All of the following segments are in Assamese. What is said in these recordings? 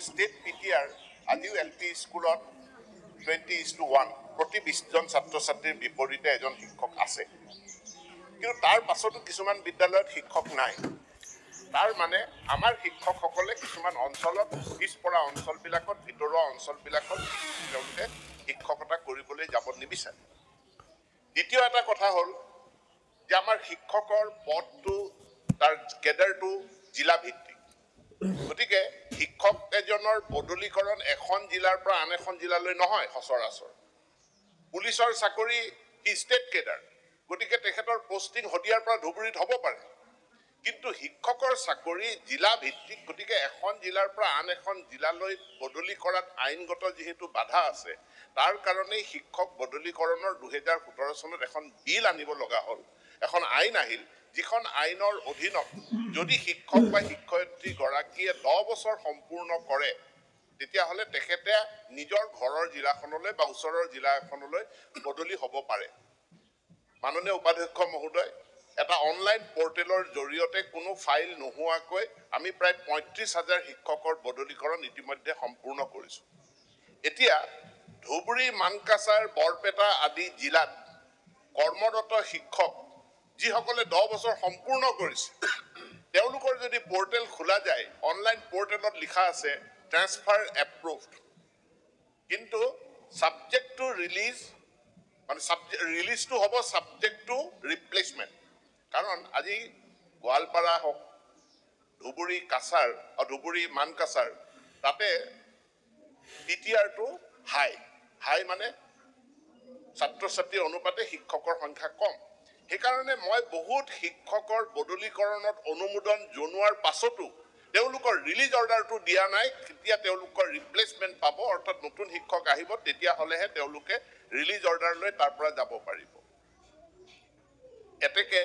ষ্টেট পিটিআৰ আজিও LP স্কুলত 20:1 প্ৰতি 20জন ছাত্ৰ ছাত্ৰীৰ বিপৰীতে এজন শিক্ষক আছে। কিন্তু তাৰ পাছতো কিছুমান বিদ্যালয়ত শিক্ষক নাই। তাৰ মানে আমাৰ শিক্ষকসকলে কিছুমান অঞ্চলত পিছপৰা অঞ্চলবিলাকত ভিতৰুৱা অঞ্চলবিলাকত তেওঁলোকে শিক্ষকতা কৰিবলৈ যাব নিবিচাৰে। দ্বিতীয় এটা কথা হ'ল যে আমাৰ শিক্ষকৰ পদটো তাৰ কেডাৰটো জিলা ভিত্তিক। গতিকে শিক্ষক এজনৰ বদলীকৰণ এখন জিলাৰ পৰা আন এখন জিলালৈ নহয় সচৰাচৰ। পুলিচৰ চাকৰি সি ষ্টেট কেডাৰ, গতিকে তেখেতৰ পোষ্টিং শদিয়াৰ পৰা ধুবুৰীত হ'ব পাৰে। কিন্তু শিক্ষকৰ চাকৰি জিলা ভিত্তিক, গতিকে এখন জিলাৰ পৰা আন এখন জিলালৈ বদলি কৰাত আইনগত যিহেতু বাধা আছে, তাৰ কাৰণেই শিক্ষক বদলীকৰণৰ 2017 চনত এখন বিল আনিব লগা হ'ল। এখন আইন আহিল, যিখন আইনৰ অধীনত যদি শিক্ষক বা শিক্ষয়িত্ৰীগৰাকীয়ে 10 বছৰ সম্পূৰ্ণ কৰে, তেতিয়াহ'লে তেখেতে নিজৰ ঘৰৰ জিলাখনলৈ বা ওচৰৰ জিলা এখনলৈ বদলি হ'ব পাৰে। মাননীয় উপাধ্যক্ষ মহোদয়, এটা অনলাইন পৰ্টেলৰ জৰিয়তে কোনো ফাইল নোহোৱাকৈ আমি প্ৰায় 35,000 শিক্ষকৰ বদলীকৰণ ইতিমধ্যে সম্পূৰ্ণ কৰিছোঁ। এতিয়া ধুবুৰী, মানকাছাৰ, বৰপেটা আদি জিলাত কৰ্মৰত শিক্ষক যিসকলে 10 বছৰ সম্পূৰ্ণ কৰিছে, তেওঁলোকৰ যদি পৰ্টেল খোলা যায়, অনলাইন পৰ্টেলত লিখা আছে ট্ৰান্সফাৰ এপ্ৰুভড, কিন্তু ছাবজেক্ট টু ৰিলিজ মানে ৰিলিজটো হ'ব ছাবজেক্ট টু ৰিপ্লেচমেণ্ট। কাৰণ আজি গোৱালপাৰা হওক, ধুবুৰী কাছাৰ ধুবুৰী মানকাছাৰ, তাতে পিটিআৰটো হাই মানে ছাত্ৰ ছাত্ৰীৰ অনুপাতে শিক্ষকৰ সংখ্যা কম। সেইকাৰণে মই বহুত শিক্ষকৰ বদলীকৰণত অনুমোদন জনোৱাৰ পাছতো তেওঁলোকৰ ৰিলিজ অৰ্ডাৰটো দিয়া নাই। কেতিয়া তেওঁলোকৰ ৰিপ্লেচমেণ্ট পাব, অৰ্থাৎ নতুন শিক্ষক আহিব, তেতিয়াহ'লেহে তেওঁলোকে ৰিলিজ অৰ্ডাৰ লৈ তাৰ পৰা যাব পাৰিব। এতেকে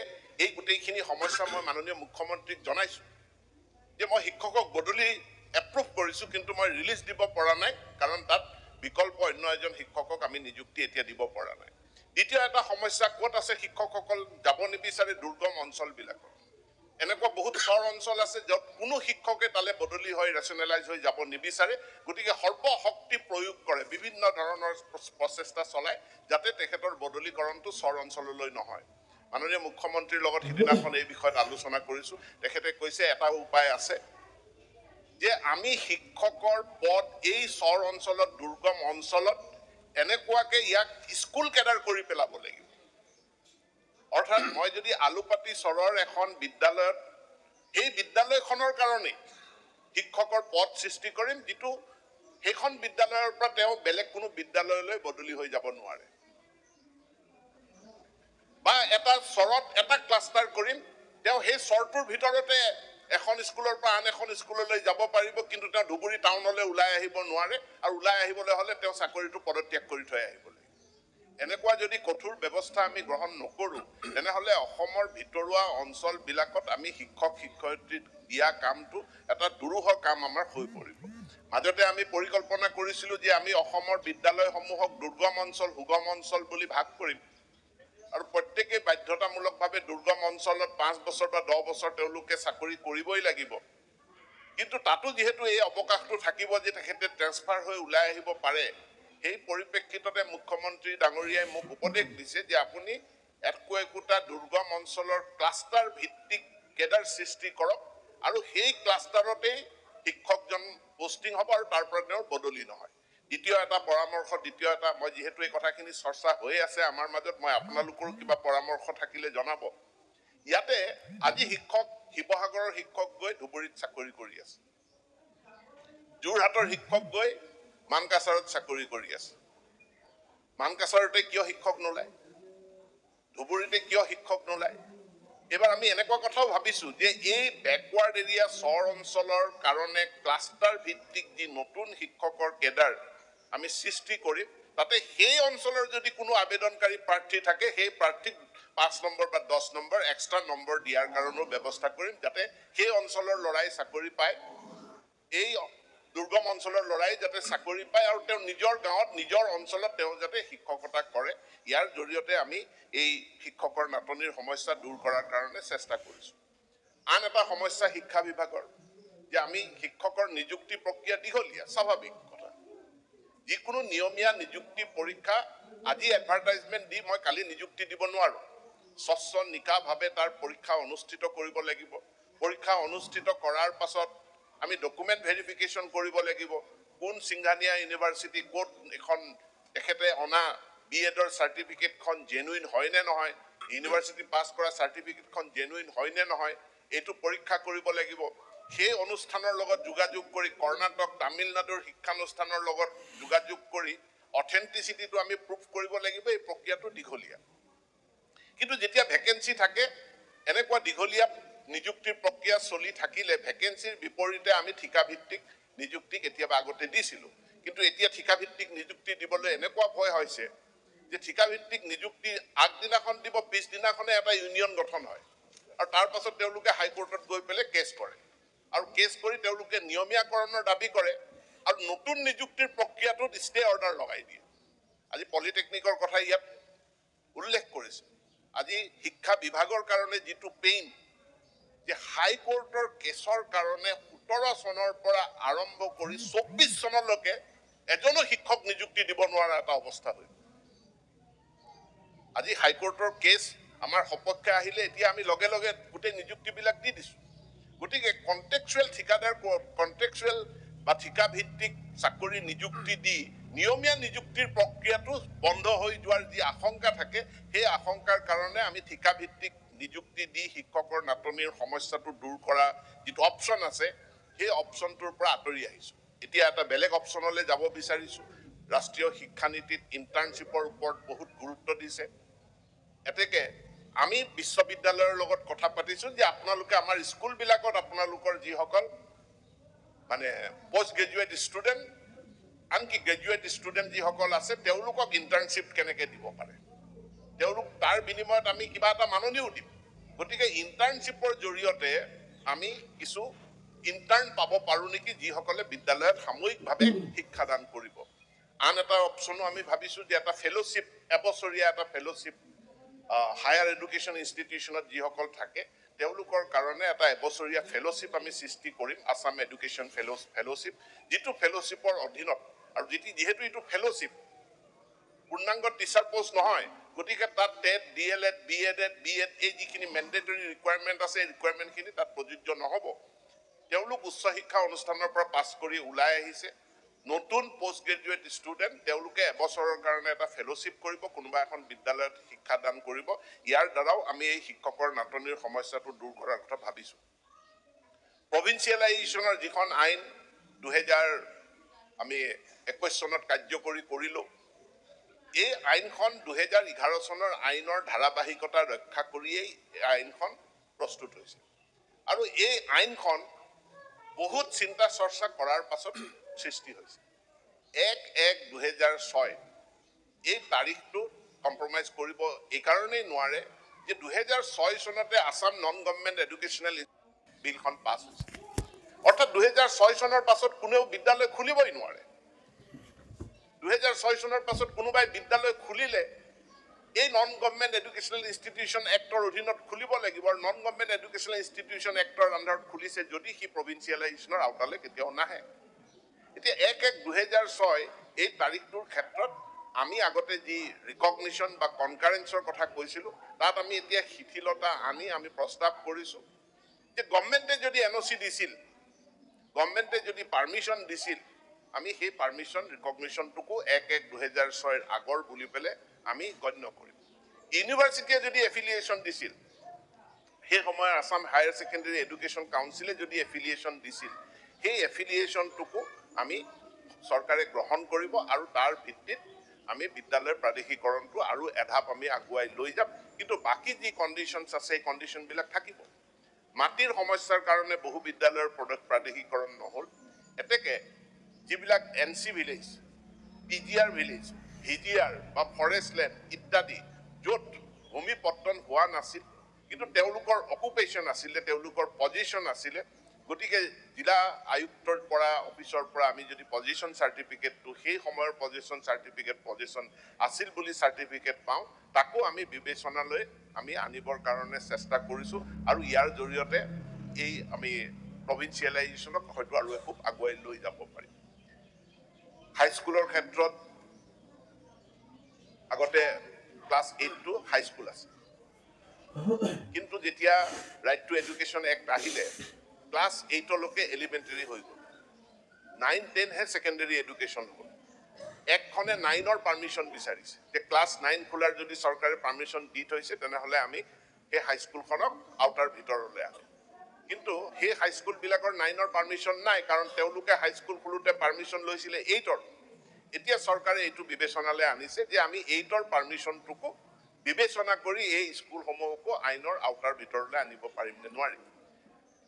এই গোটেইখিনি সমস্যা মই মাননীয় মুখ্যমন্ত্ৰীক জনাইছোঁ যে মই শিক্ষকক বদলি এপ্ৰুভ কৰিছোঁ, কিন্তু মই ৰিলিজ দিব পৰা নাই, কাৰণ তাত বিকল্প অন্য এজন শিক্ষকক আমি নিযুক্তি এতিয়া দিব পৰা নাই। দ্বিতীয় এটা সমস্যা ক'ত আছে, শিক্ষকসকল যাব নিবিচাৰে দুৰ্গম অঞ্চলবিলাকত। এনেকুৱা বহুত চৰ অঞ্চল আছে য'ত কোনো শিক্ষকে তালৈ বদলি হৈ ৰেচনেলাইজ হৈ যাব নিবিচাৰে। গতিকে সৰ্বশক্তি প্ৰয়োগ কৰে, বিভিন্ন ধৰণৰ প্ৰচেষ্টা চলায় যাতে তেখেতৰ বদলীকৰণটো চৰ অঞ্চললৈ নহয়। মাননীয় মুখ্যমন্ত্ৰীৰ লগত সিদিনাখন এই বিষয়ত আলোচনা কৰিছোঁ। তেখেতে কৈছে এটা উপায় আছে যে আমি শিক্ষকৰ পদ এই চৰ অঞ্চলত, দুৰ্গম অঞ্চলত এনেকুৱাকে ইয়াক স্কুল কেডাৰ কৰি পেলাব লাগিব। অৰ্থাৎ মই যদি আলুপাটি চৰৰ এখন বিদ্যালয়ত এই বিদ্যালয়খনৰ কাৰণেই শিক্ষকৰ পদ সৃষ্টি কৰিম, যিটো সেইখন বিদ্যালয়ৰ পৰা তেওঁ বেলেগ কোনো বিদ্যালয়লৈ বদলি হৈ যাব নোৱাৰে। বা এটা চৰত এটা ক্লাষ্টাৰ কৰিম, তেওঁ সেই চৰটোৰ ভিতৰতে এখন স্কুলৰ পৰা আন এখন স্কুললৈ যাব পাৰিব, কিন্তু তেওঁ ধুবুৰী টাউনলৈ ওলাই আহিব নোৱাৰে, আৰু ওলাই আহিবলৈ হ'লে তেওঁ চাকৰিটো পদত্যাগ কৰি থৈ আহিব লাগিব। এনেকুৱা যদি কঠোৰ ব্যৱস্থা আমি গ্ৰহণ নকৰোঁ, তেনেহ'লে অসমৰ ভিতৰুৱা অঞ্চলবিলাকত আমি শিক্ষক শিক্ষয়িত্ৰী দিয়া কামটো এটা দুৰূহ কাম আমাৰ হৈ পৰিব। মাজতে আমি পৰিকল্পনা কৰিছিলোঁ যে আমি অসমৰ বিদ্যালয়সমূহক দুৰ্গম অঞ্চল, সুগম অঞ্চল বুলি ভাগ কৰিম, আৰু প্ৰত্যেকেই বাধ্যতামূলকভাৱে দুৰ্গম অঞ্চলত 5 বছৰ বা 10 বছৰ তেওঁলোকে চাকৰি কৰিবই লাগিব। কিন্তু তাতো যিহেতু এই অৱকাশটো থাকিব যে তেখেতে ট্ৰেন্সফাৰ হৈ ওলাই আহিব পাৰে, সেই পৰিপ্ৰেক্ষিততে মুখ্যমন্ত্ৰী ডাঙৰীয়াই মোক উপদেশ দিছে যে আপুনি একোটা দুৰ্গম অঞ্চলৰ ক্লাষ্টাৰ ভিত্তিক কেডাৰ সৃষ্টি কৰক, আৰু সেই ক্লাষ্টাৰতেই শিক্ষকজন পোষ্টিং হ'ব আৰু তাৰ পৰা তেওঁৰ বদলি নহয়। দ্বিতীয় এটা পৰামৰ্শ, মই যিহেতু এই কথাখিনি চৰ্চা হৈ আছে আমাৰ মাজত, মই আপোনালোকৰো কিবা পৰামৰ্শ থাকিলে জনাব। ইয়াতে আজি শিৱসাগৰৰ শিক্ষক গৈ ধুবুৰীত চাকৰি কৰি আছে, যোৰহাটৰ শিক্ষক গৈ মানকাছাৰত চাকৰি কৰি আছে। মানকাছাৰতে কিয় শিক্ষক নোলায়, ধুবুৰীতে কিয় শিক্ষক নোলায়? এইবাৰ আমি এনেকুৱা কথাও ভাবিছোঁ যে এই বেকৱাৰ্ড এৰিয়া চৰ অঞ্চলৰ কাৰণে ক্লাষ্টাৰ ভিত্তিক যি নতুন শিক্ষকৰ কেডাৰ আমি সৃষ্টি কৰিম, তাতে সেই অঞ্চলৰ যদি কোনো আবেদনকাৰী প্ৰাৰ্থী থাকে, সেই প্ৰাৰ্থীক 5 নম্বৰ বা 10 নম্বৰ এক্সট্ৰা নম্বৰ দিয়াৰ কাৰণেও ব্যৱস্থা কৰিম, যাতে সেই অঞ্চলৰ ল'ৰাই চাকৰি পায়, এই দুৰ্গম অঞ্চলৰ ল'ৰাই যাতে চাকৰি পায়, আৰু তেওঁ নিজৰ গাঁৱত নিজৰ অঞ্চলত তেওঁ যাতে শিক্ষকতা কৰে। ইয়াৰ জৰিয়তে আমি এই শিক্ষকৰ নাটনিৰ সমস্যা দূৰ কৰাৰ কাৰণে চেষ্টা কৰিছোঁ। আন এটা সমস্যা শিক্ষা বিভাগৰ, যে আমি শিক্ষকৰ নিযুক্তি প্ৰক্ৰিয়া দীঘলীয়া স্বাভাৱিক কথা যিকোনো নিয়মীয়া নিযুক্তি পৰীক্ষা আজি এডভাৰটাইজমেণ্ট দি মই কালি নিযুক্তি দিব নোৱাৰো স্বচ্ছ নিকাভাৱে তাৰ পৰীক্ষা অনুষ্ঠিত কৰিব লাগিব পৰীক্ষা অনুষ্ঠিত কৰাৰ পাছত আমি ডকুমেণ্ট ভেৰিফিকেশ্যন কৰিব লাগিব কোন সিংঘানিয়া ইউনিভাৰ্চিটি কোড এখন তেখেতে অনা বিএডৰ চাৰ্টিফিকেটখন জেনুইন হয় নে নহয় ইউনিভাৰ্চিটি পাছ কৰা চাৰ্টিফিকেটখন জেনুইন হয় নে নহয় এইটো পৰীক্ষা কৰিব লাগিব সেই অনুষ্ঠানৰ লগত যোগাযোগ কৰি কৰ্ণাটক তামিলনাডুৰ শিক্ষানুষ্ঠানৰ লগত যোগাযোগ কৰি অথেন্টিচিটিটো আমি প্ৰুফ কৰিব লাগিব এই প্ৰক্ৰিয়াটো দীঘলীয়া কিন্তু যেতিয়া ভেকেন্সি থাকে এনেকুৱা দীঘলীয়া নিযুক্তিৰ প্ৰক্ৰিয়া চলি থাকিলে ভেকেন্সিৰ বিপৰীতে আমি ঠিকাভিত্তিক নিযুক্তি কেতিয়াবা আগতে দিছিলোঁ কিন্তু এতিয়া ঠিকাভিত্তিক নিযুক্তি দিবলৈ এনেকুৱা ভয় হৈছে যে ঠিকাভিত্তিক নিযুক্তি আগদিনাখন দিব পিছদিনাখনে এটা ইউনিয়ন গঠন হয় আৰু তাৰ পাছত তেওঁলোকে হাইকোৰ্টত গৈ পেলাই কেছ কৰে আৰু কেছ কৰি তেওঁলোকে নিয়মীয়াকৰণৰ দাবী কৰে আৰু নতুন নিযুক্তিৰ প্ৰক্ৰিয়াটোত ষ্টে অৰ্ডাৰ লগাই দিয়ে আজি পলিটেকনিকৰ কথা ইয়াত উল্লেখ কৰিছে আজি শিক্ষা বিভাগৰ কাৰণে যিটো পেইন যে হাইকোৰ্টৰ কেছৰ কাৰণে 17 চনৰ পৰা আৰম্ভ কৰি 24 চনলৈকে এজনো শিক্ষক নিযুক্তি দিব নোৱাৰা এটা অৱস্থা হৈ আজি হাইকোৰ্টৰ কেছ আমাৰ সপক্ষে আহিলে এতিয়া আমি লগে লগে গোটেই নিযুক্তিবিলাক দি দিছো গতিকে কন্টেক্সুৱেল ঠিকাদাৰ কন্টেক্সুৱেল বা ঠিকাভিত্তিক চাকৰি নিযুক্তি দি নিয়মীয়া নিযুক্তিৰ প্ৰক্ৰিয়াটো বন্ধ হৈ যোৱাৰ যি আশংকা থাকে সেই আশংকাৰ কাৰণে আমি ঠিকাভিত্তিক নিযুক্তি দি শিক্ষকৰ নাটনিৰ সমস্যাটো দূৰ কৰা যিটো অপশ্যন আছে সেই অপশ্যনটোৰ পৰা আঁতৰি আহিছোঁ এতিয়া এটা বেলেগ অপশ্যনলৈ যাব বিচাৰিছোঁ ৰাষ্ট্ৰীয় শিক্ষানীতিত ইণ্টাৰ্ণশ্বিপৰ ওপৰত বহুত গুৰুত্ব দিছে এতেকে আমি বিশ্ববিদ্যালয়ৰ লগত কথা পাতিছোঁ যে আপোনালোকে আমাৰ স্কুলবিলাকত আপোনালোকৰ যিসকল মানে পোষ্ট গ্ৰেজুৱেট ষ্টুডেণ্ট আনকি গ্ৰেজুৱেট ষ্টুডেণ্ট যিসকল আছে তেওঁলোকক ইণ্টাৰ্ণশ্বিপ কেনেকৈ দিব পাৰে তেওঁলোক তাৰ বিনিময়ত আমি কিবা এটা মাননিও দিম গতিকে ইণ্টাৰ্ণশ্বিপৰ জৰিয়তে আমি কিছু ইণ্টাৰ্ণ পাব পাৰোঁ নেকি যিসকলে বিদ্যালয়ত সাময়িকভাৱে শিক্ষাদান কৰিব আন এটা অপশ্যনো আমি ভাবিছোঁ যে এটা ফেলোশ্বিপ এবছৰীয়া এটা ফেলোশ্বিপ হায়াৰ এডুকেশ্যন ইনষ্টিটিউশ্যনত যিসকল থাকে তেওঁলোকৰ কাৰণে এটা এবছৰীয়া ফেলোশ্বিপ আমি সৃষ্টি কৰিম আছাম এডুকেশ্যন ফেলোশ্বিপ যিটো ফেলোশ্বিপৰ অধীনত আৰু যিহেতু এইটো ফেলোশ্বিপ পূৰ্ণাংগ টিচাৰ পোষ্ট নহয় গতিকে তাত টেট ডিএলএড বিএড এই যিখিনি মেণ্ডেটৰী ৰিকুৱাৰমেণ্ট আছে এই ৰিকুৱাৰমেণ্টখিনি তাত প্ৰযোজ্য নহ'ব তেওঁলোক উচ্চ শিক্ষা অনুষ্ঠানৰ পৰা পাছ কৰি ওলাই আহিছে নতুন পোষ্ট গ্ৰেজুৱেট ষ্টুডেণ্ট তেওঁলোকে এবছৰৰ কাৰণে এটা ফেলোশ্বিপ কৰিব কোনোবা এখন বিদ্যালয়ত শিক্ষাদান কৰিব ইয়াৰ দ্বাৰাও আমি এই শিক্ষকৰ নাটনিৰ সমস্যাটো দূৰ কৰাৰ কথা ভাবিছোঁ প্ৰভিন্সিয়েলাইজেশ্যনৰ যিখন আইন 2021 চনত কাৰ্যকৰী কৰিলোঁ এই আইনখন 2011 চনৰ আইনৰ ধাৰাবাহিকতা ৰক্ষা কৰিয়েই আইনখন প্ৰস্তুত হৈছে আৰু এই আইনখন বহুত চিন্তা চৰ্চা কৰাৰ পাছত সৃষ্টি হৈছে 1/1/2006 এই তাৰিখটো কম্প্ৰমাইজ কৰিব এই কাৰণেই নোৱাৰে যে 2006 চনতে আছাম নন গভৰ্ণমেণ্ট এডুকেশ্যনেল বিলখন পাছ হৈছে অৰ্থাৎ 2006 চনৰ পাছত কোনেও বিদ্যালয় খুলিবই নোৱাৰে 2006 চনৰ পাছত কোনোবাই বিদ্যালয় খুলিলে এই non government educational institution actor অধীনত খুলিব লাগিব আৰু non government educational institution actor আণ্ডাৰত খুলিছে যদি সি প্ৰভিন্সিয়েলাইজেশ্যনৰ আওতালৈ কেতিয়াও নাহে এতিয়া 1/1/2006 এই তাৰিখটোৰ ক্ষেত্ৰত আমি আগতে যি ৰিকগনিশ্যন বা কনকাৰেঞ্চৰ কথা কৈছিলোঁ তাত আমি এতিয়া শিথিলতা আনি আমি প্ৰস্তাৱ কৰিছোঁ যে গভৰ্ণমেণ্টে যদি এনঅ'চি দিছিল গভৰ্ণমেণ্টে যদি পাৰ্মিশ্যন দিছিল আমি সেই পাৰ্মিশ্যন ৰিকগনিশ্যনটোকো 1/1/2006 আগৰ বুলি পেলাই আমি গণ্য কৰিম ইউনিভাৰ্চিটিয়ে যদি এফিলিয়েশ্যন দিছিল সেই সময়ৰ আছাম হায়াৰ ছেকেণ্ডেৰী এডুকেশ্যন কাউন্সিলে যদি এফিলিয়েশ্যন দিছিল সেই এফিলিয়েশ্যনটোকো আমি চৰকাৰে গ্ৰহণ কৰিব আৰু তাৰ ভিত্তিত আমি বিদ্যালয়ৰ প্ৰাদেশিকৰণটো আৰু এধাপ আমি আগুৱাই লৈ যাম কিন্তু বাকী যি কণ্ডিশ্যনছ আছে সেই কণ্ডিশ্যনবিলাক থাকিব মাটিৰ সমস্যাৰ কাৰণে বহু বিদ্যালয়ৰ প্ৰাদেশিকৰণ নহ'ল এতেকে যিবিলাক NC village PGR village VGR বা ফৰেষ্ট লেণ্ড ইত্যাদি য'ত ভূমিপত্তন হোৱা নাছিল কিন্তু তেওঁলোকৰ অকুপেশ্যন আছিলে তেওঁলোকৰ পজিশ্যন আছিলে গতিকে জিলা আয়ুক্তৰ পৰা অফিচৰ পৰা আমি যদি পজিশ্যন চাৰ্টিফিকেটটো সেই সময়ৰ পজিশ্যন চাৰ্টিফিকেট পজিশ্যন আছিল বুলি চাৰ্টিফিকেট পাওঁ তাকো আমি বিবেচনালৈ আমি আনিবৰ কাৰণে চেষ্টা কৰিছোঁ আৰু ইয়াৰ জৰিয়তে এই আমি প্ৰভিন্সিয়েলাইজেশ্যনক হয়তো আৰু খুব আগুৱাই লৈ যাব পাৰি হাইস্কুলৰ ক্ষেত্ৰত আগতে ক্লাছ 8 টু হাইস্কুল আছে কিন্তু যেতিয়া ৰাইট টু এডুকেশ্যন এক্ট আহিলে ক্লাছ 8 লৈকে এলিমেণ্টাৰী হৈ গ'ল 9-10 হে সেকেন্ডাৰী এডুকেশ্যন হ'ল একখনে 9ৰ পাৰ্মিশ্যন বিচাৰিছে যে ক্লাছ 9 খোলাৰ যদি চৰকাৰে পাৰ্মিশ্যন দি থৈছে তেনেহ'লে আমি সেই হাইস্কুলখনক আউটাৰ ভিতৰলৈ আনিম কিন্তু সেই হাইস্কুলবিলাকৰ 9ৰ পাৰ্মিশ্যন নাই কাৰণ তেওঁলোকে হাইস্কুল খোলোতে পাৰ্মিশ্যন লৈছিলে 8ৰ এতিয়া চৰকাৰে এইটো বিবেচনালৈ আনিছে যে আমি 8ৰ পাৰ্মিশ্যনটোকো বিবেচনা কৰি এই স্কুলসমূহকো আইনৰ আউটাৰ ভিতৰলৈ আনিব পাৰিম নে নোৱাৰিম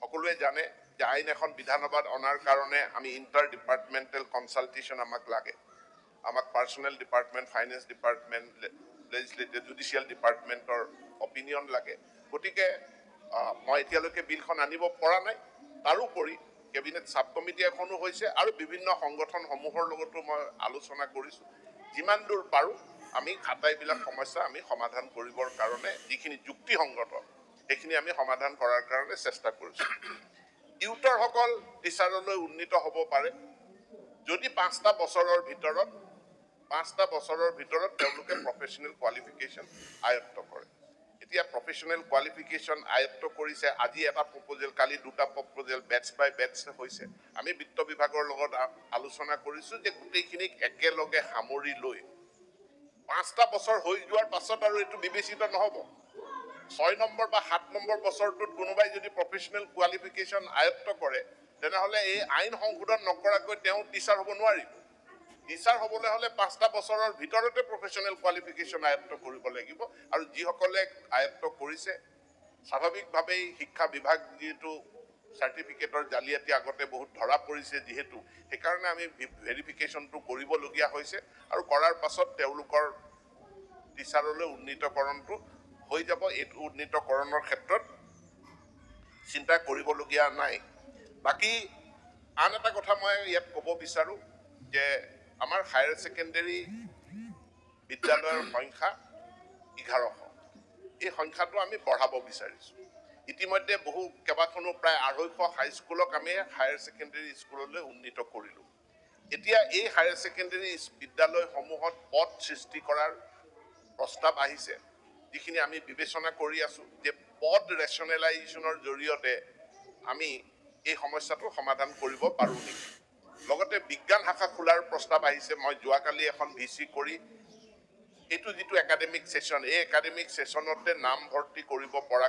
সকলোৱে জানে যে আইন এখন বিধানসভাত অনাৰ কাৰণে আমি ইণ্টাৰ ডিপাৰ্টমেণ্টেল কনচালটেশ্যন আমাক লাগে আমাক personal department finance department legislative judicial ডিপাৰ্টমেণ্টৰ অপিনিয়ন লাগে গতিকে মই এতিয়ালৈকে বিলখন আনিব পৰা নাই তাৰোপৰি কেবিনেট সাব কমিটি এখনো হৈছে আৰু বিভিন্ন সংগঠনসমূহৰ লগতো মই আলোচনা কৰিছোঁ যিমান দূৰ পাৰোঁ আমি খাটাইবিলাক সমস্যা আমি সমাধান কৰিবৰ কাৰণে যিখিনি যুক্তিসংগত সেইখিনি আমি সমাধান কৰাৰ কাৰণে চেষ্টা কৰিছোঁ টিউটৰসকল টিচাৰলৈ উন্নীত হ'ব পাৰে যদি 5টা বছৰৰ ভিতৰত তেওঁলোকে প্ৰফেশ্যনেল কোৱালিফিকেশ্যন আয়ত্ত কৰে এতিয়া প্ৰফেশ্যনেল কোৱালিফিকেশ্যন আয়ত্ত কৰিছে আজি এটা প্ৰপ'জেল কালি দুটা প্ৰপ'জেল বেটছ বাই বেটছ হৈছে আমি বিত্ত বিভাগৰ লগত আলোচনা কৰিছোঁ যে গোটেইখিনিক একেলগে সামৰি লৈ 5টা বছৰ হৈ যোৱাৰ পাছত আৰু এইটো বিবেচিত নহ'ব 6 নম্বৰ বা 7 নম্বৰ বছৰটোত কোনোবাই যদি প্ৰফেশ্যনেল কোৱালিফিকেশ্যন আয়ত্ত কৰে তেনেহ'লে এই আইন সংশোধন নকৰাকৈ তেওঁ টিচাৰ হ'ব নোৱাৰিব টিচাৰ হ'বলৈ হ'লে 5টা বছৰৰ ভিতৰতে প্ৰফেশ্যনেল কোৱালিফিকেশ্যন আয়ত্ত কৰিব লাগিব আৰু যিসকলে আয়ত্ত কৰিছে স্বাভাৱিকভাৱেই শিক্ষা বিভাগ যিহেতু চাৰ্টিফিকেটৰ জালিয়াতি আগতে বহুত ধৰা পৰিছে যিহেতু সেইকাৰণে আমি ভেৰিফিকেশ্যনটো কৰিবলগীয়া হৈছে আৰু কৰাৰ পাছত তেওঁলোকৰ টিচাৰলৈ উন্নীতকৰণটো হৈ যাব এইটো উন্নীতকৰণৰ ক্ষেত্ৰত চিন্তা কৰিবলগীয়া নাই বাকী আন এটা কথা মই ইয়াত ক'ব বিচাৰোঁ যে আমাৰ হায়াৰ ছেকেণ্ডেৰী বিদ্যালয়ৰ সংখ্যা 1100 এই সংখ্যাটো আমি বঢ়াব বিচাৰিছোঁ ইতিমধ্যে কেইবাখনো প্ৰায় 250 হাইস্কুলক আমি হায়াৰ ছেকেণ্ডেৰী স্কুললৈ উন্নীত কৰিলোঁ এতিয়া এই হায়াৰ ছেকেণ্ডেৰী বিদ্যালয়সমূহত পদ সৃষ্টি কৰাৰ প্ৰস্তাৱ আহিছে যিখিনি আমি বিবেচনা কৰি আছোঁ যে পদ ৰেচনেলাইজেশ্যনৰ জৰিয়তে আমি এই সমস্যাটো সমাধান কৰিব পাৰোঁ নেকি লগতে বিজ্ঞান শাখা খোলাৰ প্ৰস্তাৱ আহিছে মই যোৱাকালি এখন ভিচি কৰি এইটো যিটো একাডেমিক ছেশ্যন এই একাডেমিক ছেশ্যনতে নাম ভৰ্তি কৰিব পৰা